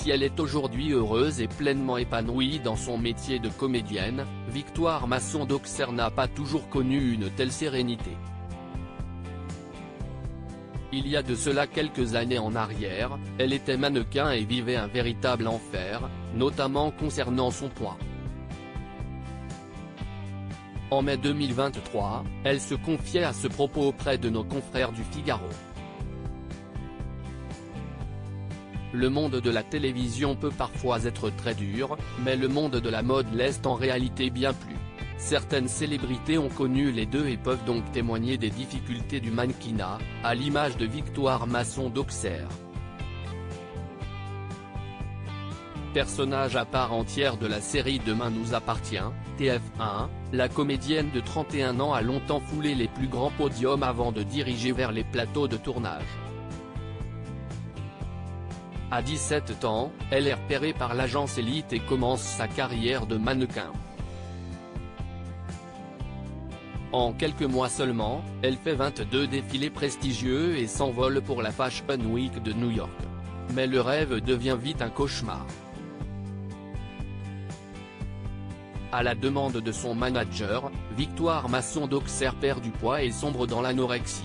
si elle est aujourd'hui heureuse et pleinement épanouie dans son métier de comédienne, Victoire Masson-Doxer n'a pas toujours connu une telle sérénité. Il y a de cela quelques années en arrière, elle était mannequin et vivait un véritable enfer, notamment concernant son poids. En mai 2023, elle se confiait à ce propos auprès de nos confrères du Figaro. Le monde de la télévision peut parfois être très dur, mais le monde de la mode l'est en réalité bien plus. Certaines célébrités ont connu les deux et peuvent donc témoigner des difficultés du mannequinat, à l'image de Victoire Masson-Doxer. Personnage à part entière de la série Demain nous appartient, TF1, la comédienne de 31 ans a longtemps foulé les plus grands podiums avant de diriger vers les plateaux de tournage. À 17 ans, elle est repérée par l'agence Elite et commence sa carrière de mannequin. En quelques mois seulement, elle fait 22 défilés prestigieux et s'envole pour la Fashion Week de New York. Mais le rêve devient vite un cauchemar. À la demande de son manager, Victoire Masson-Doxer perd du poids et sombre dans l'anorexie.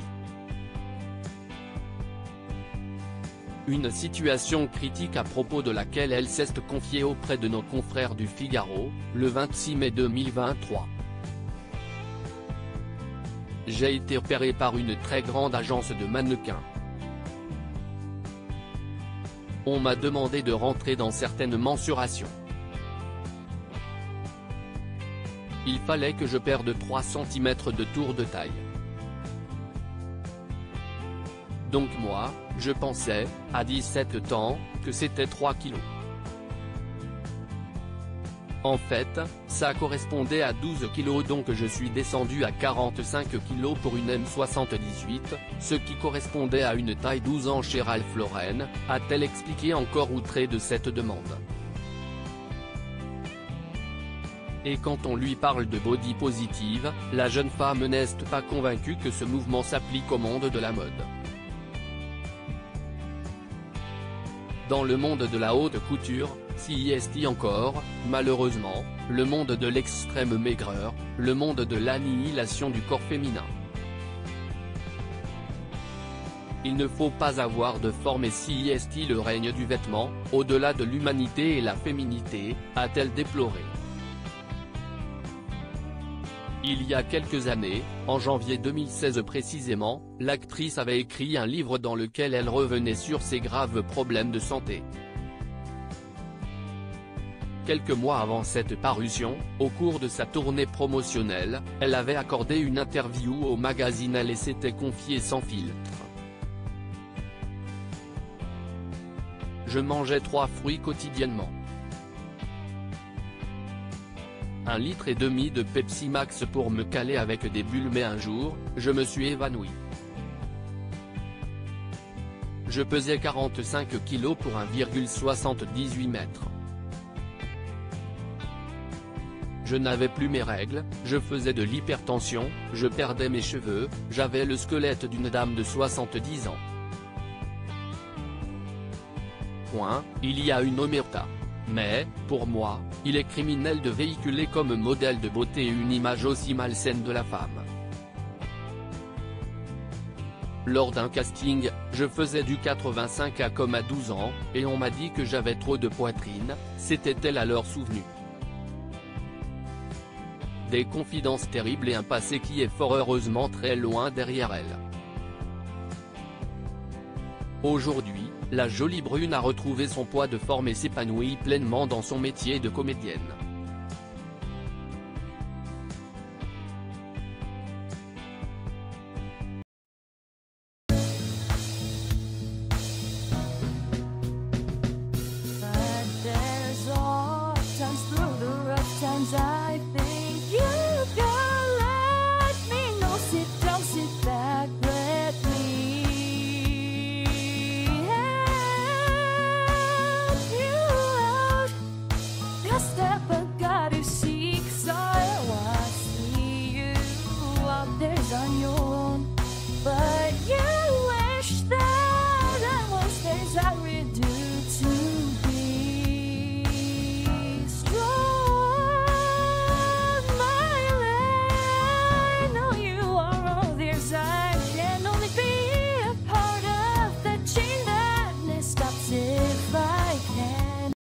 Une situation critique à propos de laquelle elle s'est confiée auprès de nos confrères du Figaro, le 26 mai 2023. J'ai été repéré par une très grande agence de mannequins. On m'a demandé de rentrer dans certaines mensurations. Il fallait que je perde 3 cm de tour de taille. Donc moi, je pensais, à 17 ans, que c'était 3 kilos. En fait, ça correspondait à 12 kg donc je suis descendu à 45 kg pour une M78, ce qui correspondait à une taille 12 ans chez Ralph Lauren, a-t-elle expliqué encore outrée de cette demande. Et quand on lui parle de body positive, la jeune femme n'est pas convaincue que ce mouvement s'applique au monde de la mode. Dans le monde de la haute couture, s'y est encore, malheureusement, le monde de l'extrême maigreur, le monde de l'annihilation du corps féminin. Il ne faut pas avoir de forme et s'y est le règne du vêtement, au-delà de l'humanité et la féminité, a-t-elle déploré. Il y a quelques années, en janvier 2016 précisément, l'actrice avait écrit un livre dans lequel elle revenait sur ses graves problèmes de santé. Quelques mois avant cette parution, au cours de sa tournée promotionnelle, elle avait accordé une interview au magazine Elle et s'était confiée sans filtre. Je mangeais 3 fruits quotidiennement. 1,5 litre de Pepsi Max pour me caler avec des bulles mais un jour, je me suis évanoui. Je pesais 45 kg pour 1,78 m. Je n'avais plus mes règles, je faisais de l'hypertension, je perdais mes cheveux, j'avais le squelette d'une dame de 70 ans. Il y a une omerta. Mais, pour moi, il est criminel de véhiculer comme modèle de beauté une image aussi malsaine de la femme. Lors d'un casting, je faisais du 85 à comme à 12 ans, et on m'a dit que j'avais trop de poitrine, s'était-elle alors souvenue. Des confidences terribles et un passé qui est fort heureusement très loin derrière elle. Aujourd'hui, la jolie brune a retrouvé son poids de forme et s'épanouit pleinement dans son métier de comédienne.